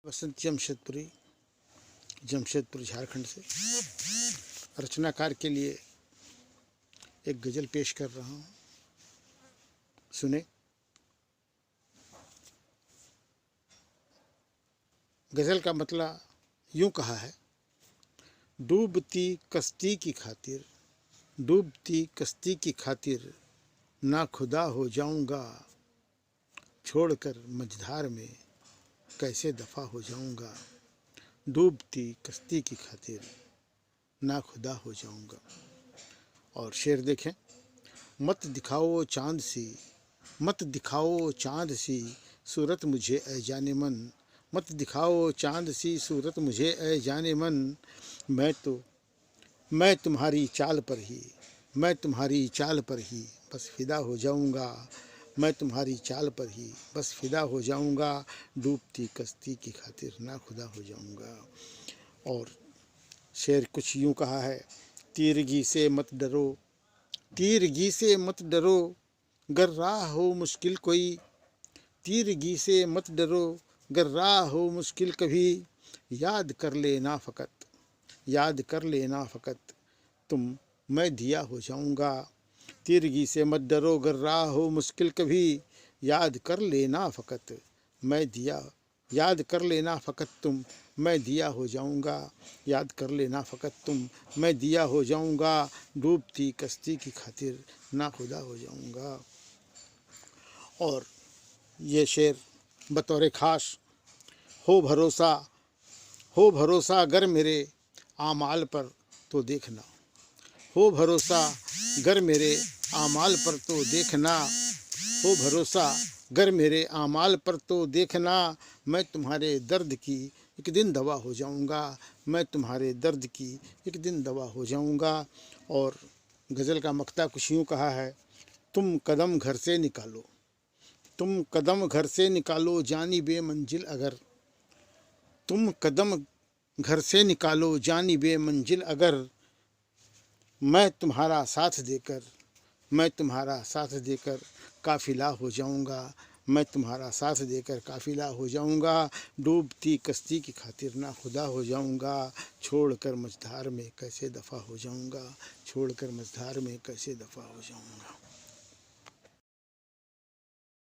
वसंत जमशेदपुर झारखंड से रचनाकार के लिए एक गज़ल पेश कर रहा हूँ। सुने। गज़ल का मतलब यूँ कहा है, डूबती कश्ती की खातिर ना खुदा हो जाऊंगा, छोड़कर मझधार में कैसे दफा हो जाऊंगा। डूबती कश्ती की खातिर ना खुदा हो जाऊंगा। और शेर देखें, मत दिखाओ चांद सी सूरत मुझे ऐ जाने मन। मत दिखाओ चांद सी सूरत मुझे ऐ जाने मन। मैं तुम्हारी चाल पर ही बस फिदा हो जाऊंगा। मैं तुम्हारी चाल पर ही बस फिदा हो जाऊंगा। डूबती कश्ती की खातिर ना खुदा हो जाऊंगा। और शेर कुछ यूं कहा है, तीरगी से मत डरो गर राह हो मुश्किल कोई। तीरगी से मत डरो गर राह हो मुश्किल कभी। याद कर लेना फ़कत तुम मैं दिया हो जाऊंगा। तीरगी से मत डरो गर राह हो मुश्किल कभी। याद कर लेना फ़कत तुम मैं दिया हो जाऊंगा। याद कर लेना फ़कत तुम मैं दिया हो जाऊंगा। डूबती कश्ती की खातिर ना खुदा हो जाऊंगा। और ये शेर बतौर ख़ास, हो भरोसा अगर मेरे आमाल पर तो देखना। हो भरोसा गर मेरे आमाल पर तो देखना। हो भरोसा गर मेरे आमाल पर तो देखना। मैं तुम्हारे दर्द की एक दिन दवा हो जाऊंगा। मैं तुम्हारे दर्द की एक दिन दवा हो जाऊंगा। और गज़ल का मक्ता कुछ यूँ कहा है, तुम कदम घर से निकालो जानिबे मंजिल अगर। तुम कदम घर से निकालो जानिबे मंजिल अगर। मैं तुम्हारा साथ देकर काफ़िला हो जाऊंगा। मैं तुम्हारा साथ देकर काफ़िला हो जाऊंगा। डूबती कश्ती की खातिर ना खुदा हो जाऊंगा। छोड़कर मझधार में कैसे दफ़ा हो जाऊंगा।